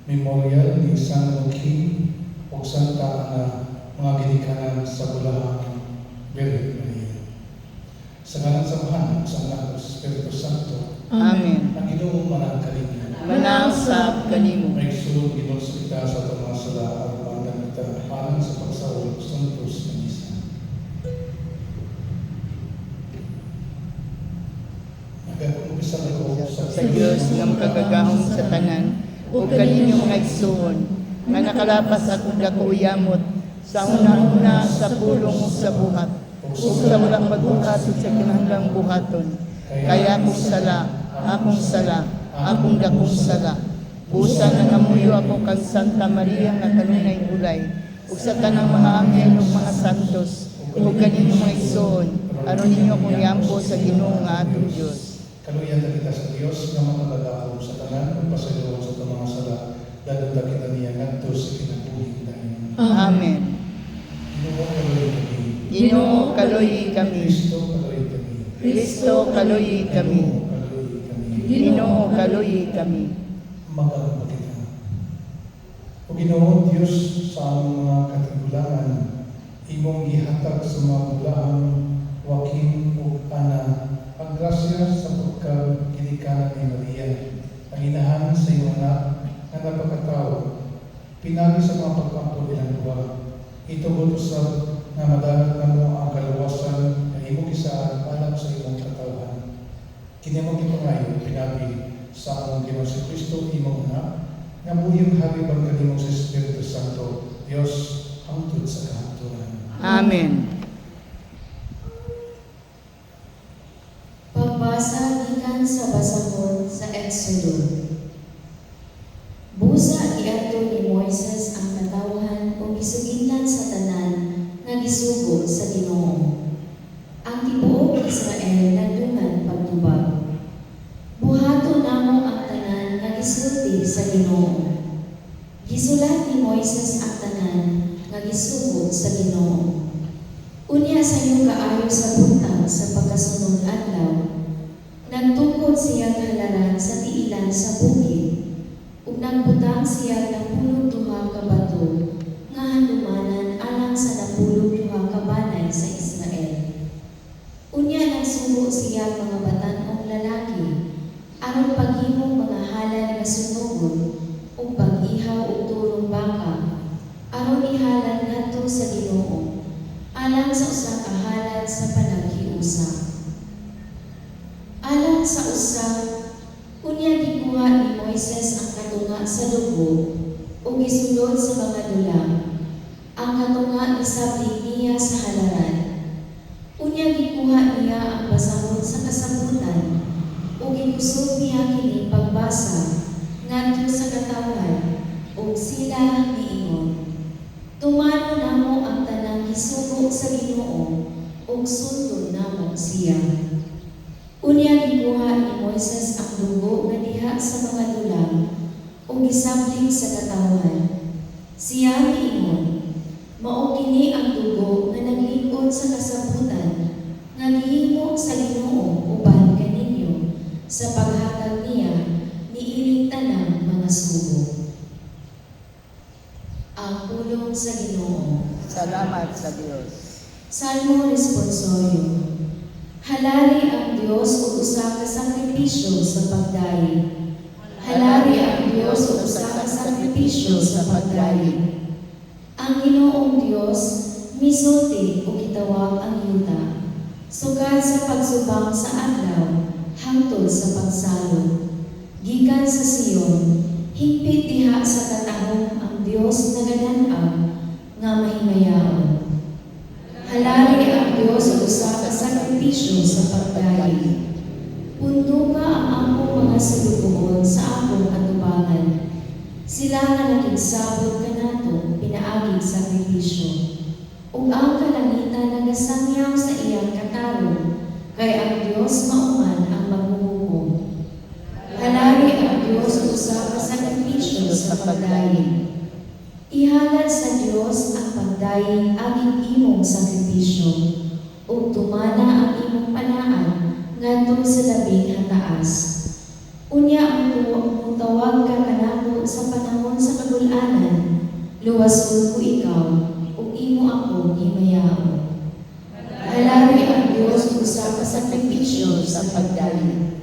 Memorial ni San Joaquin o Santa Ana, mga ginikanan sa Bulahang Virgen Maria. Sa ngalan sa Ama, sa Anak, sa Espiritu Santo. Amen. Ang Ginoong manangkalingan. Manausap kanimo. Maigsulong Ginoo sa kita sa mga sala at pandan kita alang sa pagsaulog santos ng isa. Nagkakumpisa na ko Sa Diyos nga makagagahong sa tanan, ug kaninyong mga igsoon, nga nakalapas akong dakuyamot, sa una-una sa pulong ug sa buhat, ug sa walang magbuhat ug sa kinahanglang buhaton. Kaya akong akong dakong sala. Busa nga namuyo ako kang Santa Maria nga kanunay bulay, ug sa tanang mga anghel ug mga santos, ug kaninyong mga igsoon, aron ninyo akong yampo sa Ginoo nga atong Diyos. kaluyan na kita sa Diyos nga makagagahong sa tanan ug pasayon sa mga sala dadong kita niya ngadto sa kinabuhi dayon. Amen. Ginoo kaluy kami. Ginoo kaloy kami. Kristo kaluy kami. Kristo kaloy kami. Ginoo kaloy kami. Magagamba kita. O Ginoo Diyos sa among mga katigulangan, imong gihatag sa mga bulaan, Joaquin ug Ana, ang grasya sa pagkaginikanan ni Maria, ang inahan sa iyong anak na napakatao, pinagi sa mga pagkampo ilang duwa. Itugod usab na madalat na mo ang kaluwasan na imong isaan alam sa imong katawhan. Kini mo gipangayo pinagi sa among Ginoo si Kristo imong anak, nga buyong hari bangkalingong sa Espiritu Santo, Dios hangtod sa kahatulan. Amen. Pagbasa gikan sa basahon sa Exodo. Busa iadto ni Moises ang katawhan o gisugitan sa tanan nga gisugod sa Ginoo. Ang tibuok Israel nagdungan pagtubag. Buhaton namo ang tanan nga gisulti sa Ginoo. Gisulat ni Moises ang tanan nga gisugod sa Ginoo. Unya sa iyong kaayo sa buntag sa pagkasunod adlaw, nagtungkod siya halaran sa tiilan sa bukid, ug nagbutang siya ng 12 ka bato nga handumanan alang sa 12 ka banay sa Israel. Unya nagsugo siya mga batan-ong lalaki aron paghimong mga halal nga sunugon ug pag-ihaw og turong baka aron ihalal ngadto sa Ginoo alang sa usa ka halad sa panaghiusa. Alang sa usa, unya gikuha ni Moises ang katunga sa dugo o gisulod sa mga dulang. Ang katunga isabli niya sa halaran. Unya gikuha niya ang basahon sa kasabutan o gikusog niya kini pagbasa ngadto sa katawan o sila niingon. Tumano namo ang tanang gisugo sa Ginoo ug sundon namo siya. Unya gikuha ni Moises ang dugo nga diha sa mga dulang ug gisabling sa katawan. Siya niingon, mao kini ang dugo nga naglingkod sa kasabutan nga gihimo sa Ginoo uban kaninyo sa paghatag niya niining tanang mga sugo. Ang pulong sa Ginoo. Salamat sa Diyos. Salmo responsorio. Halari ang Diyos o usa ka sakripisyo sa pagdayi. Halari ang Diyos o usa ka sakripisyo sa pagdayi. Ang Ginoong Diyos misulti o kitawag ang yuta. Sugad sa pagsubang sa adlaw hangtod sa pagsalod. Gikan sa Sion, hingpit diha sa katahong ang Diyos nagadan-ag nga mahimayaon. Halari ang Diyos o usa ka sakripisyo sa pagdayi. Punduga ang among mga salubuon sa among atubangan. Sila nga nakigsabot kanato pinaaging sakripisyo. Ug ang kalangitan nagasangyaw sa iyang katarong, kay ang Diyos mauman ang maghuhukom. Halari ang Diyos o usa ka sakripisyo sa pagdayi. Ihalad sa Diyos ang pagdayi aging imong sakripisyo, ug tumana ang imong panaan ngadto sa labing hataas. Unya ang tawag ka kanato sa panahon sa kulanan, luwason ko ikaw, ug imo ako himayao. Halari ang Dios ug usa ka sakripisyo sa pagdali.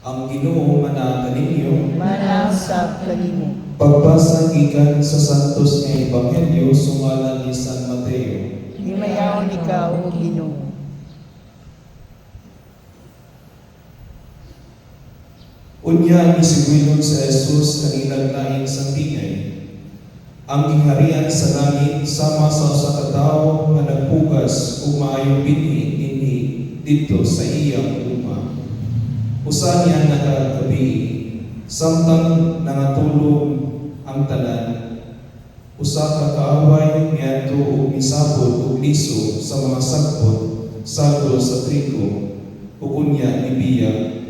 Ang Ginoo managa ninyo. Manasab kanimo. Pagbasa gikan sa Santos nga Ebanghelyo sumala ni San Mateo. Himayaw ikaw, O Ginoo. Unya gisigwilon sa Jesus kanilang laing sa bingay. Ang gingharian sa langit sama sa usa ka tawo nga nagpugas ug maayong binhi dinhi didto sa iyang uma. Usa niya nakagabi, samtang nangatulog ang tanan. Usa ka kaaway niadto ug misabot ug liso sa mga sagol sa trigo, ug unya ibiyag.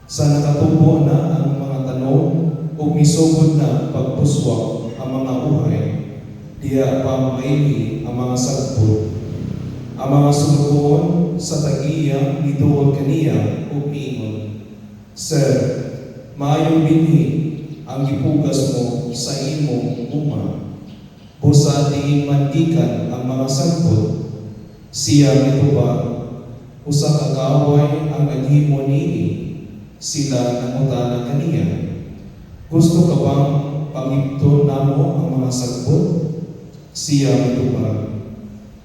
Sa nakatubo na ang mga tanom ug misugod na pagpuswak ang mga uhay, diya pa maili ang mga sagbot. Ang mga sulugoon sa tag-iya nituod kaniya ug miingon, Sir, maayong binhi ang gipugas mo sa imong uma. Busa diin man gikan ang mga sagbot, siya mitubag. Usa ka kaaway ang naghimo niini, sila nangutana kaniya, gusto ka bang pangipton namo ang mga sagbot? Siya mitubag,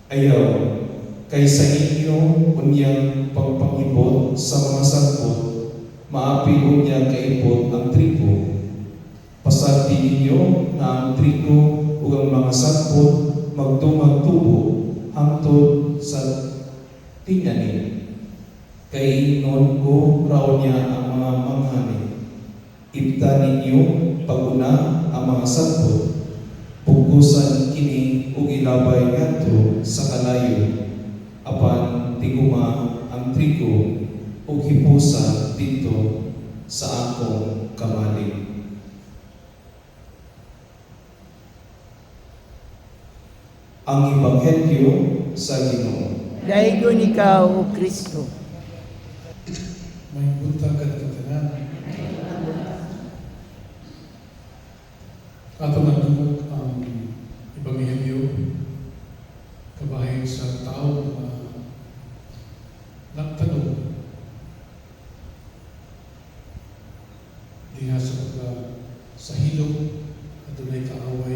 ayaw, kaysa inyo unyang pagpangibot sa mga sagbot, maapil unya kaibot ang trigo. Pasati ninyo na ang trigo ug ang mga sagbot magtumagtubo hangtod sa tinganin. Kay noon ko raw niya ang mga manghani. Ibta ninyo paguna ang mga sagbot, pugusan kini ug ilabay ngadto sa kalayo. Apan tiguma ang trigo ug hipusa dito sa akong kamalig. Ang Ebanghelyo sa Ginoo. Daigon ikaw, O Kristo. May buntag ka tanan. Ato nagdumog ang Ebanghelyo kabahin sa tao na nagtanong diha sa hilong at dunay kaaway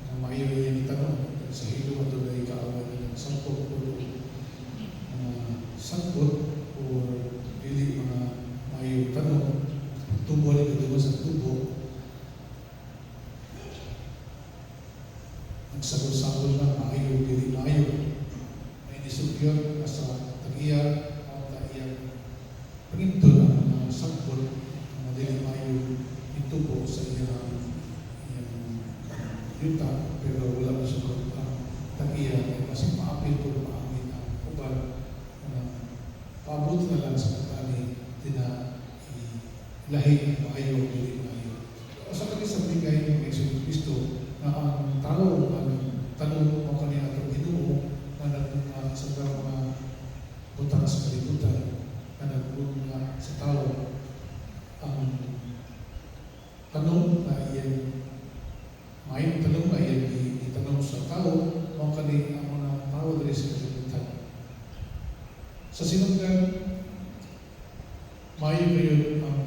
na maayo yung tanong sa hilong at dunay kaaway na sangkot o sangkot o dili mga maayo tanong tubo rin na sa tubo nagsagol-sagol na maayo dili maayo may nisugyon sa tag-iya at iyang pagintol ang mga sangkot na dili maayo itubo sa iyang yuta pero wala na siya ang tag-iya kasi maapil ko maamit ang uban paabot na lang sa katani na ilahi ang maayo dili maayo. Sa kanisang bigay ng Kristo na ang tao ang tanong mo kaniya atong Ginoo na nagmula sa mga butang sa kalibutan na nagmula sa tao ang tanong na iyan may tanong na iyan itanong sa tao mo kaniya ang mga tao dali sa kalibutan sa sinunggan may ngayon ang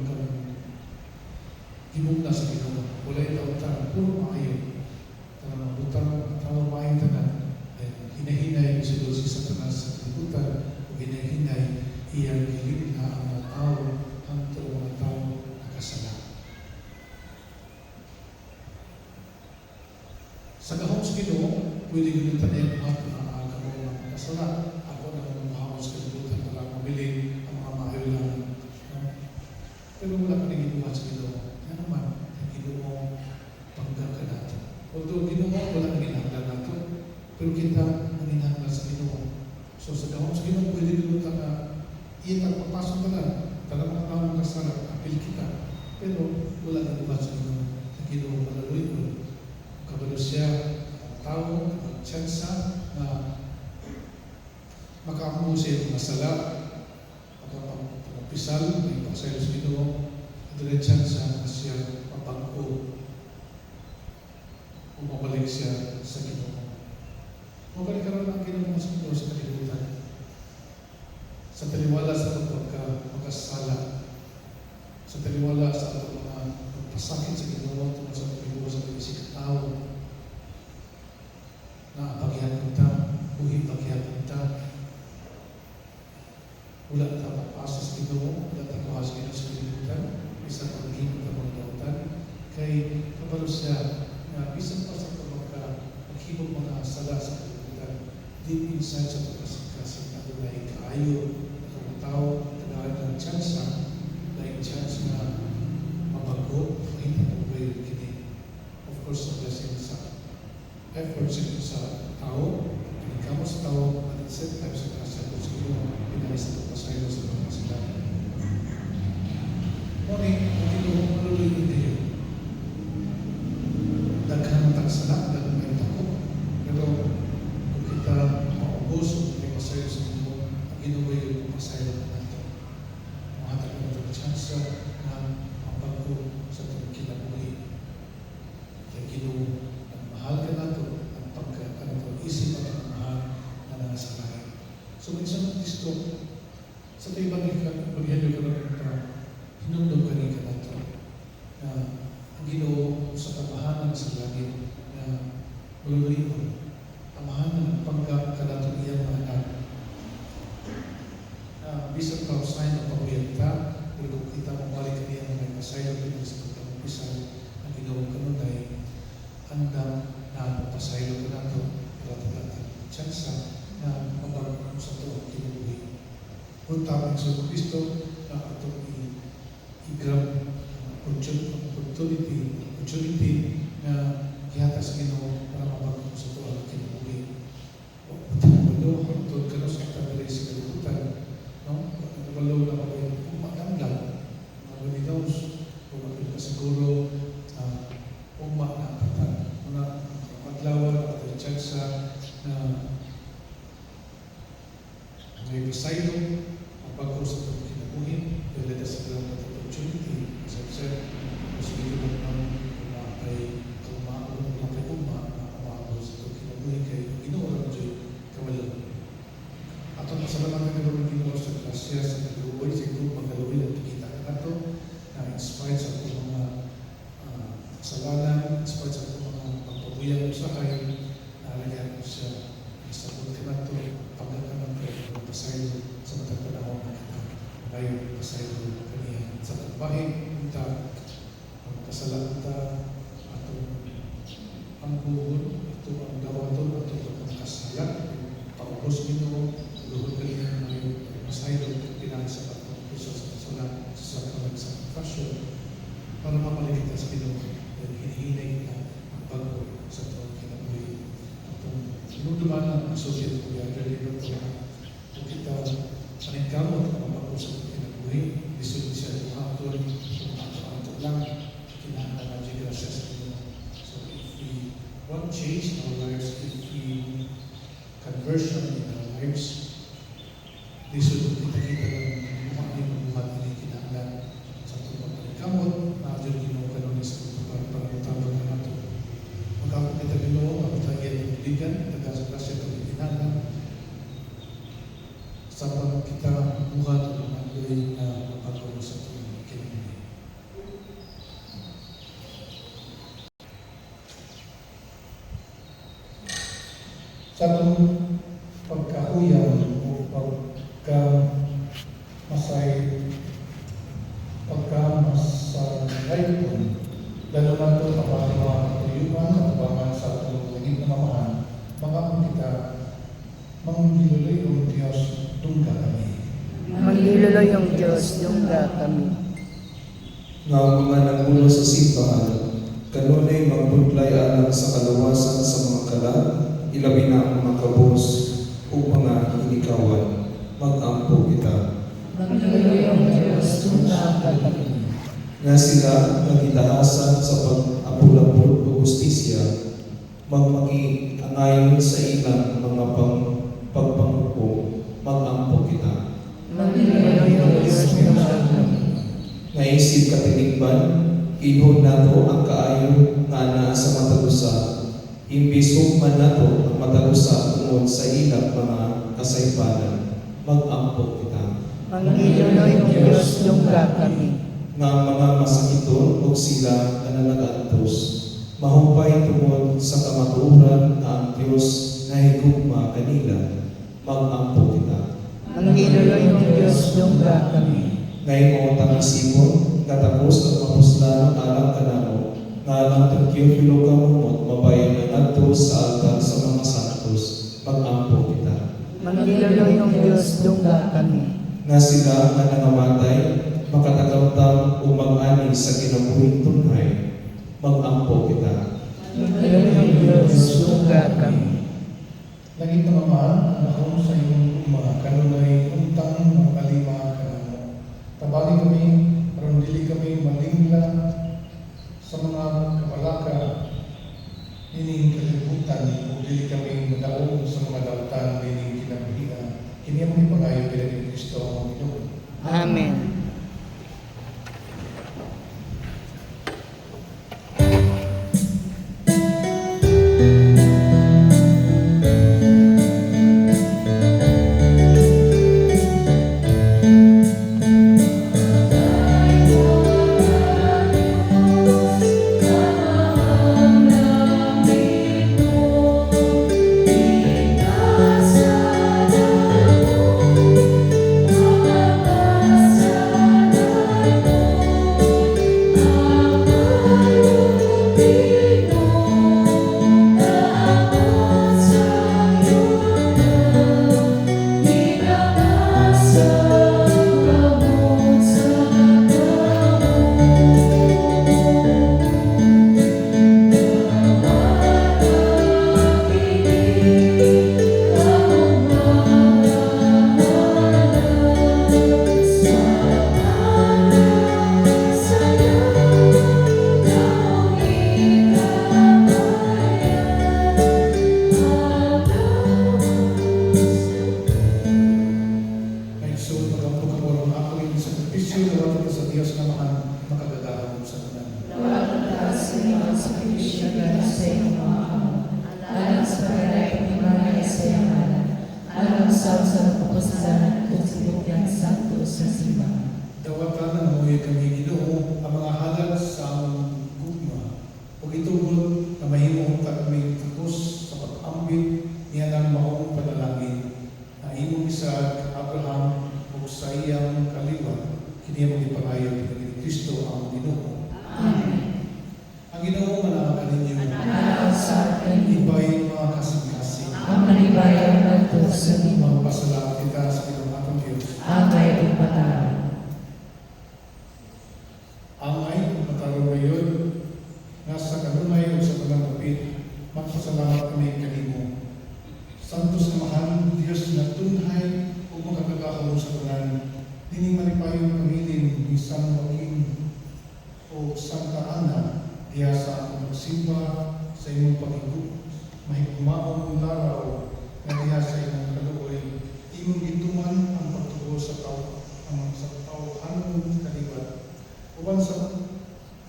himong na sa Ginoo wala itaw tayo puro maayo tanang butang tao maayo tanan hinahinay si Satanas sa kalibutan o hinahinay iyang hilig na ang mga tao hanto mga tao nakasala. Sa gahong sa Ginoo pwede gamitan niya ang mga kamong Kaso na, ako na mahawag sa kalibutan para mabili ang mga mahiwalaan. No? Pero wala ka naging buhat sa Ginoo. Yan naman, ang Ginoo pangga ka natin. Although Ginoo wala nang ginahanglan natin, pero kita ang ginahanglan sa Ginoo. So sa dahon sa Ginoo, pwede luta na iyan ang papasok ka lang. Talagang mga tao kasala, apil kita. Pero wala nang buhat sa Ginoo. Ang Ginoo malaluy ko. Kabalo siya, ang tao, ang tsansa na makamusin ng masala, pagkapisal, may paksayos sa Ginoo, diretsan sa siya pabago o mabalik siya sa Ginoo. Mabalik ka rin ang Ginoo sa Ginoo sa kalibutan. Sa taliwala sa pagkasala, sa taliwala sa mga pagpasakit sa Ginoo tungkol sa Ginoo sa isip tao, na paghihan kita, buhi paghihan kita, wala na mapasa sa Ginoo, wala na mapasa sa Ginoo sa kalibutan, isang paghihan ka mga dautan, kay kabalo siya na isang pa sa paghibog mga sala sa kalibutan, deep inside sa pagkasikasin na doon kaayo na mga tao, tagalan ng tsansa, dahil chance na mabago, hindi na pwede kini. Of course, sa blessing sa efforts sa tao, pinigamo sa tao, at at the same time sa kasya ko siguro pinalis na pasaylo sa mga sila. Ngunit, hindi ko maluloy hindi yun. Daghan ang tagsala, daghan may takot. Pero, kung kita maubos o may pasaylo sa Ginoo, ang Ginoo yung pasaylo na natin. Mahatag na ito chance na mabago sa itong kinabuhi. Kaya Ginoo, ang mahal ka na ito, ang isip at ang mahal na nangasalay. So, minsan ng Kristo, sa tayo bagay-bagay ka lang ito, hinundong ka rin ka na ito, na ang Ginoo sa kamahanan sa langit, na maluluhin mo, kamahanan ng pagkakalatong iyang mga anak, bisang kausahin ang pagbiyan ka, pero kung kita mabalik ka niya mga pasayang din sa pagkakumpisal, ang Ginoo kanunay, handang na pasaylo ka na ito, lahat-lahat tsansa na mabalang sa ito ang kinubuhi. Kung tamang sa Kristo na itong i-grab opportunity na ihata sa Ginoo para mabalang sa ito ang kinubuhi. Walo, hantod ka na sa tagalay sa kalibutan, no? Walo na ako yung umakanggal, mga knows, kung ka siguro umak na katan. Muna, maglawan at ang tsansa na may pasaylo ang bago sa itong kinabuhin, dahil sa kalang opportunity, as I've said, mas bigyan ng umakay kumaon, umakay umakay sa itong kinabuhin kay Ginoo ang Diyos kawalo. At ang pasalamatan ng Ginoo sa grasya, sa kaluoy, sa grupo magaluoy at kita ka na ito, na inspired sa itong mga kasalanan, inspired sa itong mga pagpapuyang usahay, nalagyan ko siya, isabot ka na ito, pagkaka na ito, pasaylo sa matang panahon na kita. Ngayon, pasaylo kaniya sa tagbahing kita, ang kasalan kita, atong ang buhon, atong ang dawaton, atong ang kasala, paubos Ginoo, luhod kaniya ngayon, pasaylo, pinang sa pagkakuso sa kasalan, sa confession, para mapalik kita sa Ginoo, dahil hinihinay kita ang bago sa ito kinabuhi. Sinuduman ang associate ko yan, dahil ito kung kita paningkamot ang mabago sa ito kinabuhi, lisun siya yung hapon, kung ato lang, kinahanglan na dyan grasya sa Ginoo. So if we want change in our lives, if we conversion in our lives, lisun kita ng buhat ini kinahanglan sa ito paningkamot, na dyan Ginoo kanon sa ito para utapon na nato. Magkakot kita Ginoo, magkakot ng bigan, tagasang grasya ito kinahanglan, sa pag kita buhat ng mga na mabago sa ito kinabuhi. Sa itong pagkahuyang o pagkamasay po, lalo na ito kapag mga katuyuan, kapabangan sa itong naging namamahan, baka kung kita Mangiluloyong Diyos, tungga kami. Mangiluloyong Diyos, tungga kami. Nga mga nagulo sa simbahan, kanunay magbutlay alang sa kaluwasan sa mga kalag, ilabi na ang mga kabos o mga hinikawan, mag-ampo kita. Mangiluloyong Diyos, tungga kami. Nga sila nagitahasan sa pag-apulapod o justisya, magmaki-angayon sa ilang mga pagpangupo, mag-ampo kita. Mangiluloyong Diyos, tungga kami. Naisip katinikban, ihon nato ang kaayo nga naa sa matagusa, imbis hukman nato ang matagusa tungod sa ilang mga kasaypanan, mag-ampo kita. Mangiluloyong Diyos, tungga kami. Nga ang mga masakiton o sila na nanagaantos, mahupay tungod sa kamatuoran na ang Diyos na higugma kanila, mag-ampo kita. Mangiluloyong Diyos, tungga kami. Ngayon mo tangisipon, katapos at mapuslanan alang kanamo, nga alang Teofilo kamumot, mabayan na nato sa altar sa mga santos, mag-ampo kita. Mangiluloyong Diyos, tungga kami. Nga sila nga nangamatay, makatakamtam o mag-ani sa kinabuhing tunhay, mag-ampo kita. Mangiluloyong Diyos, tungga kami. Langit na mamaan, ang ahong sa iyong mga kanunay, untang ng kalima kanamo. Tabali kami, aron dili kami malingla sa mga kabalaka, nining kalibutan, o dili kami madaog sa mga dautan, nining kinabuhian. Kini ang mga pag-ayo kila ni Kristo ang Ginoo. Amen. Dawatan ang muya kami Ginoo ang mga halad sa among gugma. Ug itugod na mahimong kami tapos sa pag-ambit niya ng maong panalangin na imong isag Abraham ug sa iyang kaliwat kini ang ipangayo ni Kristo ang Ginoo. Amen. Ang Ginoo manangan kaninyo Anaw sa atin, ibay mga kasing-kasing. ang manibayan nato sa limang Magpasalamat kita sa pinangatang Diyos. angay ug patawad. Angay kung matarong ngayon, nga sa kanunay o sa panangapit, magpasalamat kami kanimo. Santos na mahal, Diyos na tunhay o makakagahong sa tanan, dining malipayong kamilin ni San Joaquin o Santa Ana, diya sa akong magsimba sa imong pagigug, mahigmaong laraw na diya sa imong kaluoy, imong gituman ang pagtubo sa tawhanon kaliwat. Uban sa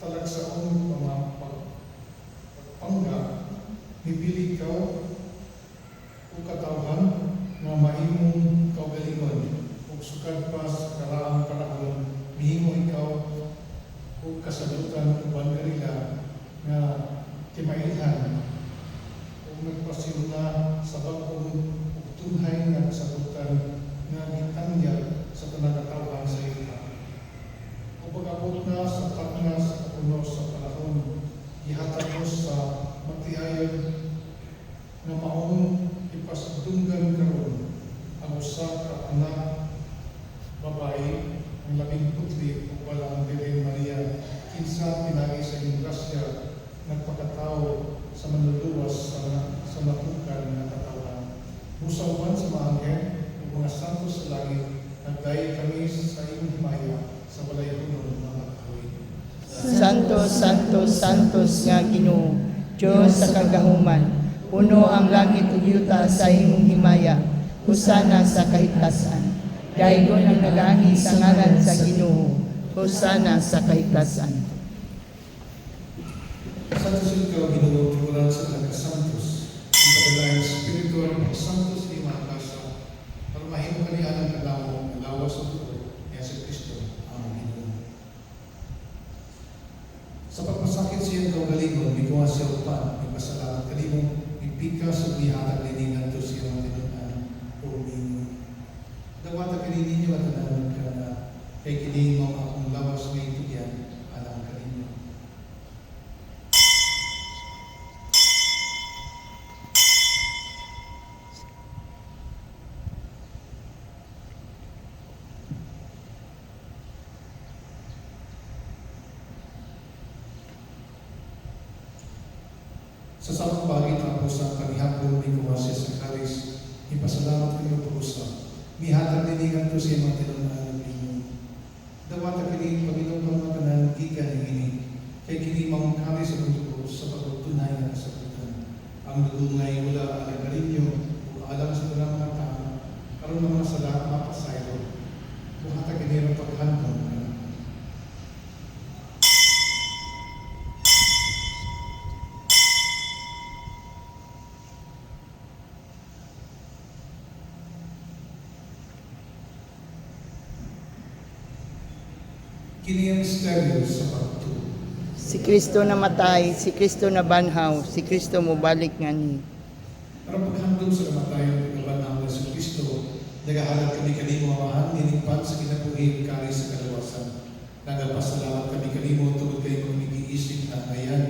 talagsaon mga pagpangga, mipili ikaw o katawhan na mahimong kaugalingon o sukad pa sa karaang panahon, mihimo ikaw o kasalutan uban kanila nga timailhan o nagpasiluna sa bagong o tunhay nga kasalutan nga gitanyag sa panagkatawhan sa iyo. O pag-abot na sa takna sa kapuno sa panahon, ihatag mo sa matiayon na maong ipasdunggan karon kauban sa mga anghel ug mga santos sa langit, nagdayon kami sa imong himaya sa walay hunong mga pagkawin. Santos, Santos, Santos nga Ginoo, Diyos sa kagahuman, puno ang langit ug yuta sa imong himaya, husana sa kahigtasan. Daigon ang nag-ani sa ngalan sa Ginoo, husana sa kahigtasan. Santos ikaw, Ginoo, tiguran sa nagkasantos. Ang kadalayan Espiritu ang pagsantos ni mga kasa, para mahimo kaniya ang kalawo, kalawa sa buo, ni Yesu Kristo, ang Ginoo. Sa pagpasakit sa iyong kaugalingon, mikuha siya upan, may pasalamat kanimo, ipika sa bihatag liningan to siya mga tinunan, o mingon. Dawata kanini niyo at tanawag ka na, kay kini mo akong lawas ng itugyan, alam kaninyo. Sa samang bagay ng pusa, kanihapon may kumasi sa karis, ipasalamat kayo po pusa. Mihatag niligan ko siya mga tinunaan ng inyo. Dawata kini Panginoon ng mga tanan, gikan ng ini. Kay kini mga karis sa mundo sa pagtunay ng kasakitan. Ang dugungay wala alam ka ninyo, o alam sa talang mga tama, karoon mga sala mapasayro. Buhatag kini ng paghandong. Kini ang misteryo sa pagtuo. Si Kristo namatay, si Kristo nabanhaw, si Kristo mubalik ngani. Para paghandog sa kamatayon ng kabanang na si Kristo, nagahalap kami kanimo amahan, nilingpan sa kinabuhi kari sa kalawasan. Nagapasalamat kami kanimo tungod kayo mag-iisip na ngayon,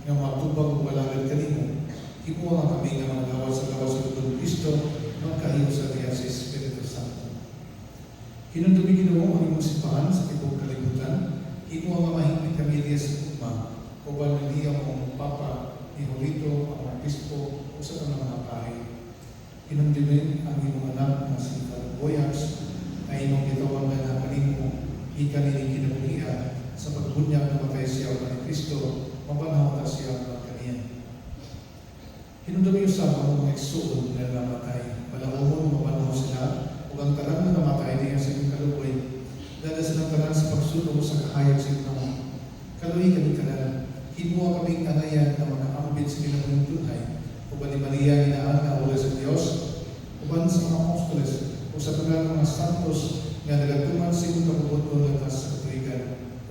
nga matubag o walagad kanimo. Ipuha kami ng mga lawas sa lawas sa Lord Kristo, magkahiyo sa Diyan sa Espiritu Santo. Hinundumi Ginoo ang imong simbahan sa tibok kalibutan, ipuha mamahimik kami diya sa ugma, uban ng iyang mga papa, ni Jorito, ang obispo, o sa tanang mga bahay. Hinundimin ang imong anak na si Father Boyas, na imong gitawagan na kanimo, ikanini kinabuhian, sa pagbunyag na matay siya ni Kristo, mapanahon na siya ng kaniya. Hinundimin sa mga eksoon na namatay, malahumon mapanahon sila, ug ang tanan na namatay niya sa inyong kaluoy, dahil silang tanan sa pagsulong sa kahayag sa inyong kaluoy kami tanan, hinuha kaming angayan na mga ambit sa kinabuhing tunay, uban ni Maria inaan na ula sa Diyos, uban sa mga apostoles, o sa tanan mga santos nga nagatuman sa inyong kabubuton latas sa katuligan,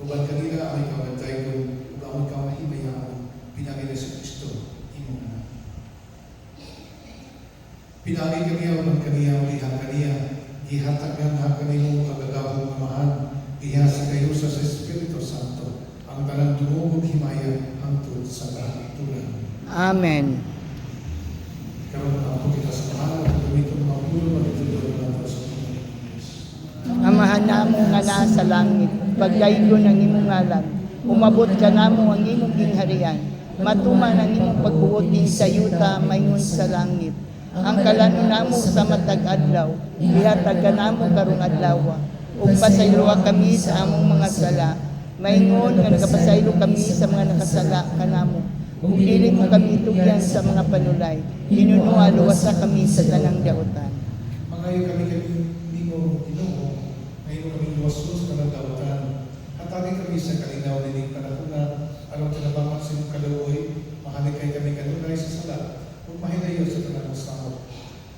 uban kanila ay kawagtay ko, ug ang ikaw mahibayaan, pinagin na sa Kristo, imong anak. Pinagin kaniya uban kaniya o ihang kaniya, ihatagan ha kanimo kagagahong amahan, ihasa kayo sa Espiritu Santo, ang talang dumugog himaya hangtod sa kahitulan. Amen. Karoon na ako kita sa mahal at gamitin mga pulo at ituloy natin sa Panginoon. Amahan namo nga naa sa langit, pagdaygon ang imong ngalan, umabot ka namo ang imong gingharian, matuman ang imong pagbuot din sa yuta mayingon sa langit. Ang kalano namo sa matag adlaw, ihatag ka namo karong adlaw, ug pasayloa kami sa among mga sala, maingon nga nagapasaylo kami sa mga nakasala kanamo. Ug dili mo kami tugyan sa mga panulay, hinunuha luwasa kami sa tanang daotan. Mangayo kami kanimo Ginoo, ngayon kami luwasos sa dawatan. Hatagi kami sa kalinaw dining panahon, aron tinabangan sa imong kaluoy, mahalikay kami kanunay sa sala, ug mahilayo sa tanang masamo.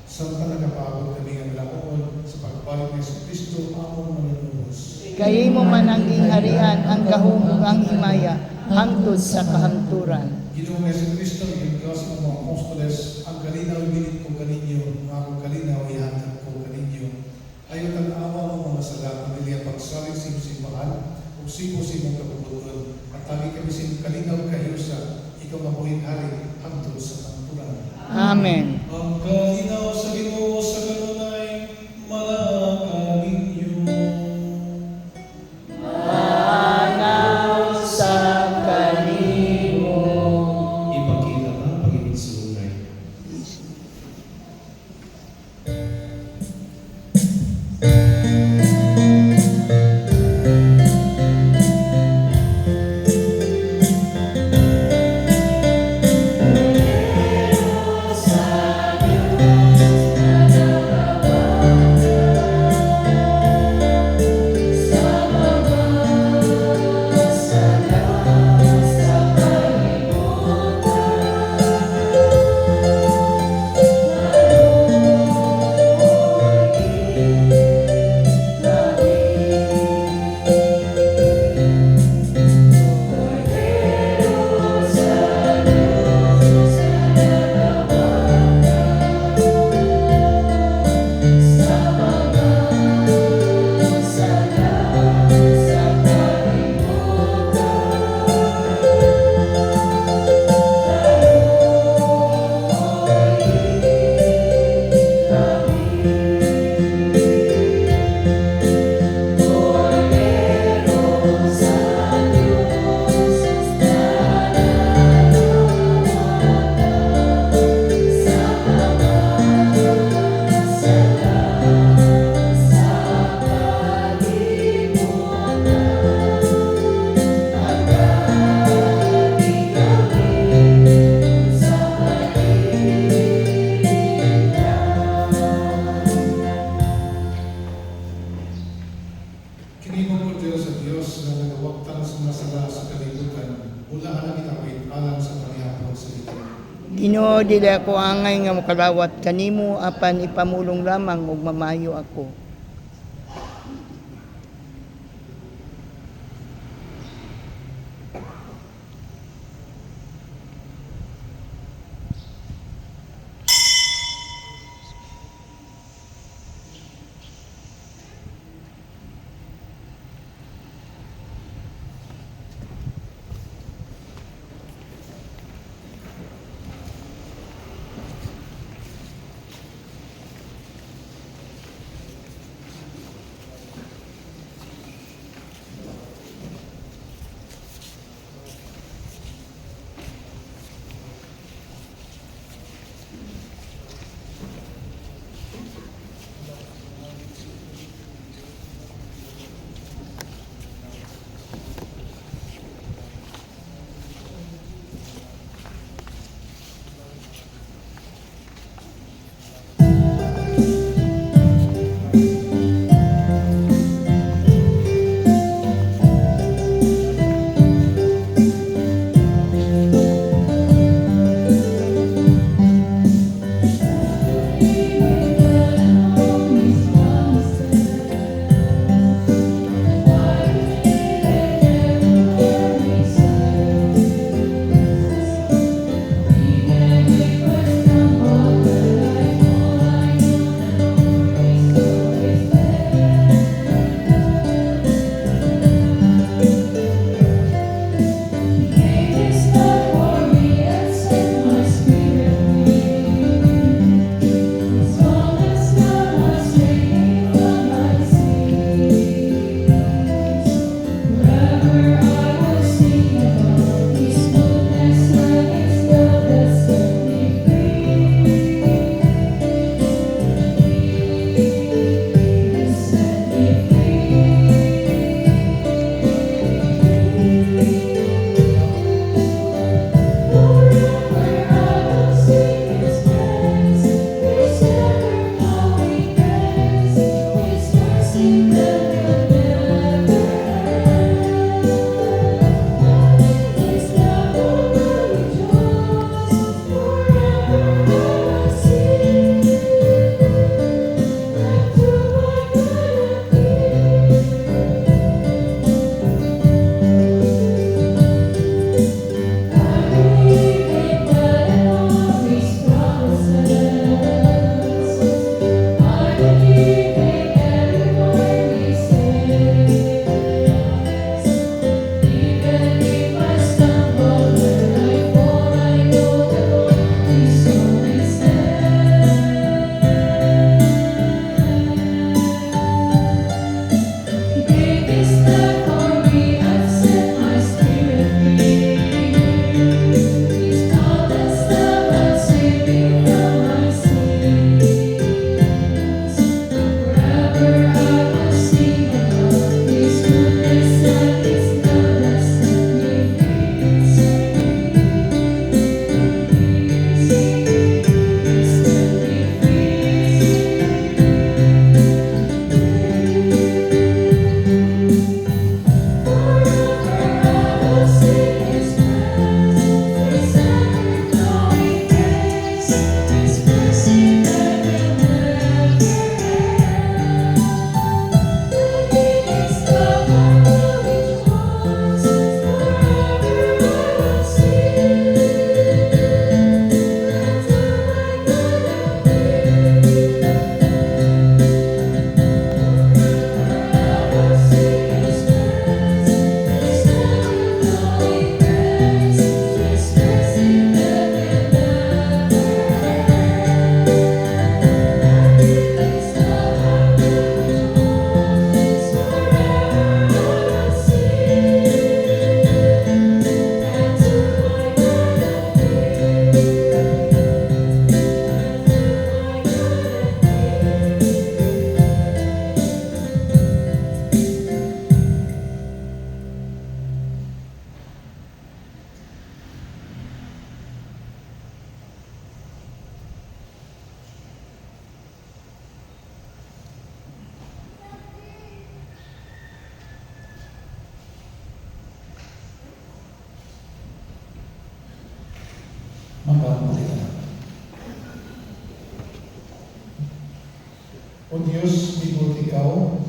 Samtang nagapaabot kami ang laon sa pagbalik ni Kristo among manunubos. Kay mo man ang gingharian, ang gahom ug ang himaya, hangtod sa kahangturan. Ginoong Yesu Kristo, Diyos ng mga apostoles, ang kalinaw ibilit ko kaninyo, ang akong kalinaw ihatag ko kaninyo. Ayaw tanawa mo mga sala, pamilya pagsalig sa simbahan, ug sipo sa imong kabubuton, at tagi kami sa imong kalinaw kahiusa, ikaw mabuhing hari, hangtod sa kahangturan. Amen. Ang kalinaw sa Ginoo sa kanunay, malakaninyo. Manaw sa kanimo. Ipakita ang Panginoon sa unay. Ginoo, dili ako angay nga mokalawat kanimo apan ipamulong lamang ug mamayo ako. Diyos, libot ikaw,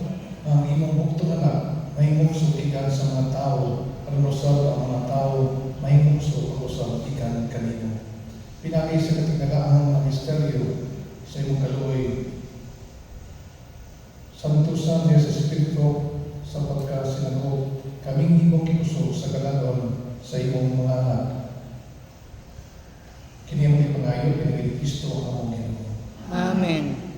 ang imong buktong anak, mahimong sutikan sa mga tao, aron usab ang mga tao, mahimong sutikan kanimo. Pinagi sa katinagaan ang misteryo sa imong kaluoy. Santusan niya sa Espiritu sa pagkasinagod, kaming imong gipuso sa kalagon sa imong mga anak. Kini ang ipangayo, pinagin Kristo ang among Ginoo. Amen.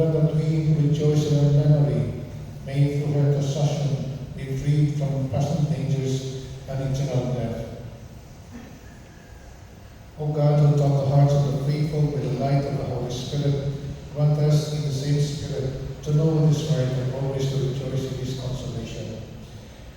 Grant that we who rejoice in her memory may through her intercession be freed from present dangers and eternal death. O God, who taught the hearts of the faithful by the light of the Holy Spirit, grant us in the same Spirit to know what is right and always to rejoice in His consolation.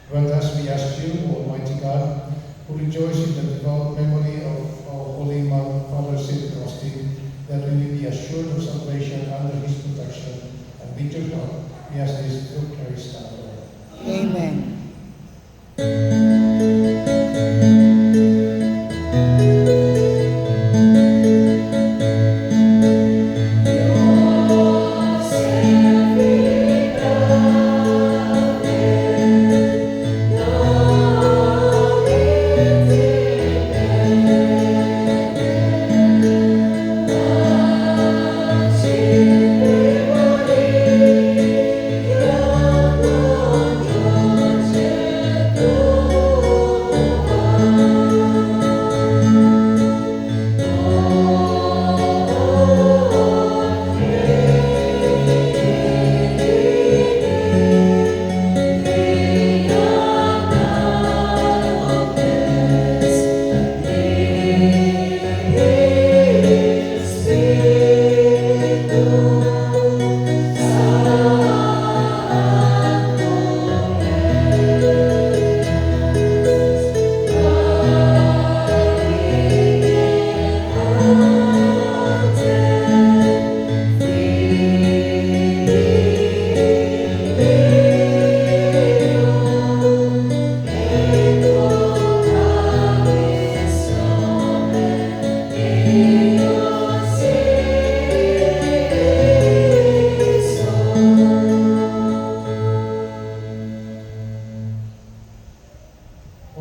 Grant us, we ask you, O Almighty God, who rejoice in the devout memory of our Holy Father St. Augustine, that we may be assured of salvation under His protection, and with your help, we ask this through Christ our Lord. Amen.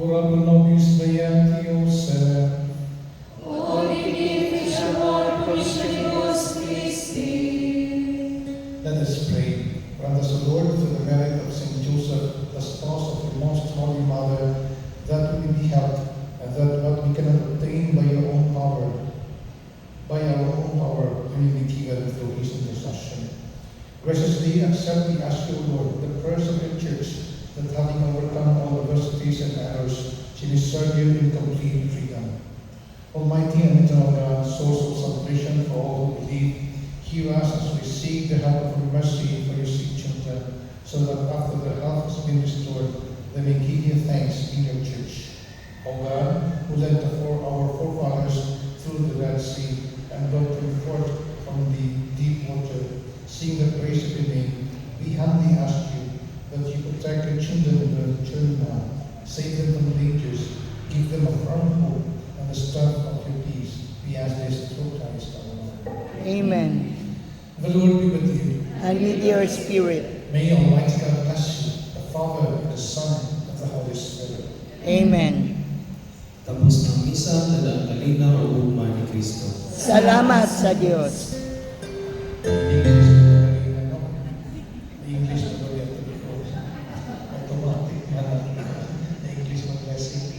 Ora pro nobis beatius Let us pray. Grant us, O Lord, through the merit of Saint Joseph, the spouse of your most holy Mother, graciously accept we ask you, Lord, the prayers of your church, that having overcome all adversities and errors, she may serve you in complete freedom. Almighty and eternal God, source of salvation for all who believe, hear us as we seek the help of your mercy for your sick children, so that after their health has been restored, they may give you thanks in your church. O God, who led our forefathers through the Red Sea and brought them forth from the deep water, seeing the praise of your name, we humbly ask you that you protect your children in their journey now, save them from dangers, give them a firm hope and the strength of your peace. We ask this through Christ our Lord. Amen. The Lord be with you. And with your spirit. May Almighty God bless you, the Father, and the Son, and the Holy Spirit. Amen. Tapos ng misa, dalang kalinaw o ugma ni Kristo. Salamat sa Diyos. English na daw yan to before. Automatic na English na blessing.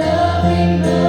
Loving